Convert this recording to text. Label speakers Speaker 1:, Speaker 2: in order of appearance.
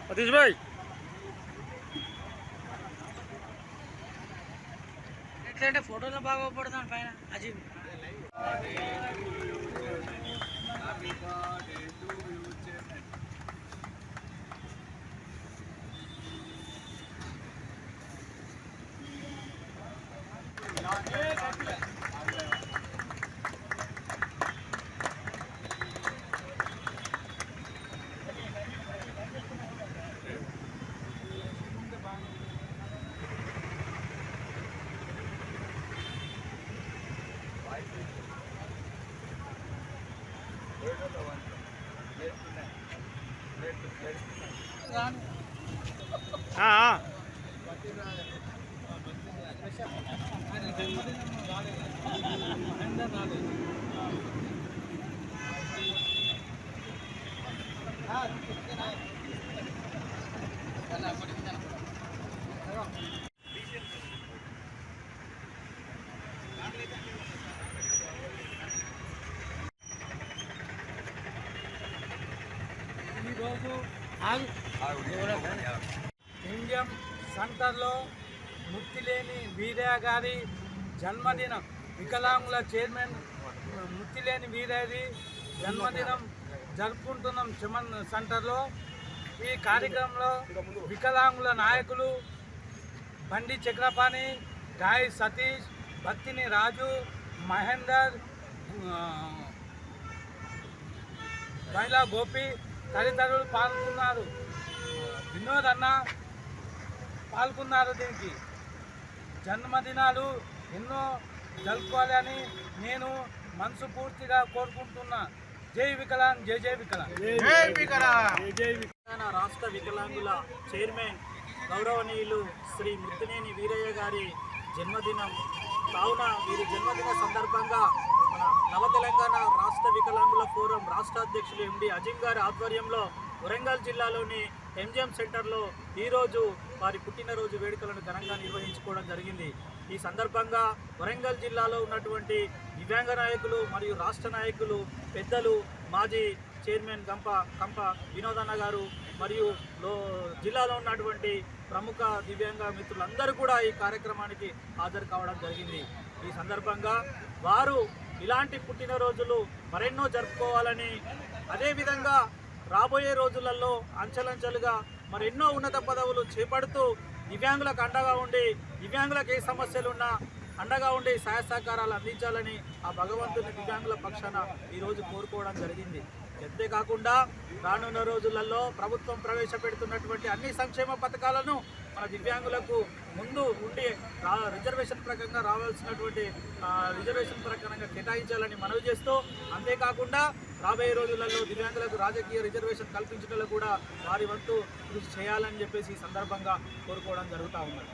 Speaker 1: सतीश भाई
Speaker 2: ఎట్లంటే ఫోటోలో బాగా పడుతుంది పైన అజీబ్
Speaker 3: ఇండియం సెంటర్లో ముత్తిలేని వీరయ్య గారి జన్మదినం వికలాంగుల చైర్మన్ ముత్తిలేని వీరయ్య జన్మదినం జరుపుకుంటున్నాం చమన్ సెంటర్లో. ఈ కార్యక్రమంలో వికలాంగుల నాయకులు బండి చక్రపాణి, గాయ సతీష్, బత్తిని రాజు, మహేందర్, బైలా గోపి తదితరులు పాల్గొన్నారు. వినోద్ అన్న పాల్గొన్నారు. దీనికి జన్మదినాలు ఎన్నో జరుపుకోవాలని నేను మనస్ఫూర్తిగా కోరుకుంటున్నా. జై వికలాంగ్, జై జై వికలాంగ్, జై వికలాంగ్, జై వికలాంగ్. రాష్ట్ర వికలాంగుల చైర్మన్ గౌరవనీయులు శ్రీ ముత్తినేని వీరయ్య గారి జన్మదినం కావున వీరి జన్మదిన సందర్భంగా మన నవ తెలంగాణ రాష్ట్ర వికలాంగుల ఫోరం రాష్ట్ర అధ్యక్షులు ఎండి అజిం గారి ఆధ్వర్యంలో వరంగల్ జిల్లాలోని ఎంజిఎం సెంటర్లో ఈరోజు వారి పుట్టినరోజు వేడుకలను ఘనంగా నిర్వహించుకోవడం జరిగింది. ఈ సందర్భంగా వరంగల్ జిల్లాలో ఉన్నటువంటి దివ్యాంగ నాయకులు మరియు రాష్ట్ర నాయకులు, పెద్దలు, మాజీ చైర్మన్ కంప వినోదన్న గారు మరియు జిల్లాలో ఉన్నటువంటి ప్రముఖ దివ్యాంగ మిత్రులందరూ కూడా ఈ కార్యక్రమానికి హాజరు కావడం జరిగింది. ఈ సందర్భంగా వారు ఇలాంటి పుట్టినరోజులు మరెన్నో జరుపుకోవాలని, అదేవిధంగా రాబోయే రోజులలో అంచెలంచెలుగా మరెన్నో ఉన్నత పదవులు చేపడుతూ దివ్యాంగులకు అండగా ఉండి, దివ్యాంగులకు ఏ సమస్యలున్నా అండగా ఉండి సహాయ సహకారాలు అందించాలని ఆ భగవంతుని దివ్యాంగుల పక్షాన ఈరోజు కోరుకోవడం జరిగింది. అంతేకాకుండా రానున్న రోజులలో ప్రభుత్వం ప్రవేశపెడుతున్నటువంటి అన్ని సంక్షేమ పథకాలను మన దివ్యాంగులకు ముందు ఉండి రిజర్వేషన్ ప్రకారంగా రావాల్సినటువంటి రిజర్వేషన్ ప్రకారంగా కేటాయించాలని మనవి చేస్తూ, అంతేకాకుండా రాబోయే రోజులలో దివ్యాంగులకు రాజకీయ రిజర్వేషన్ కల్పించడంలో కూడా వారి వంతు కృషి చేయాలని చెప్పేసి ఈ సందర్భంగా కోరుకోవడం జరుగుతూ ఉన్నది.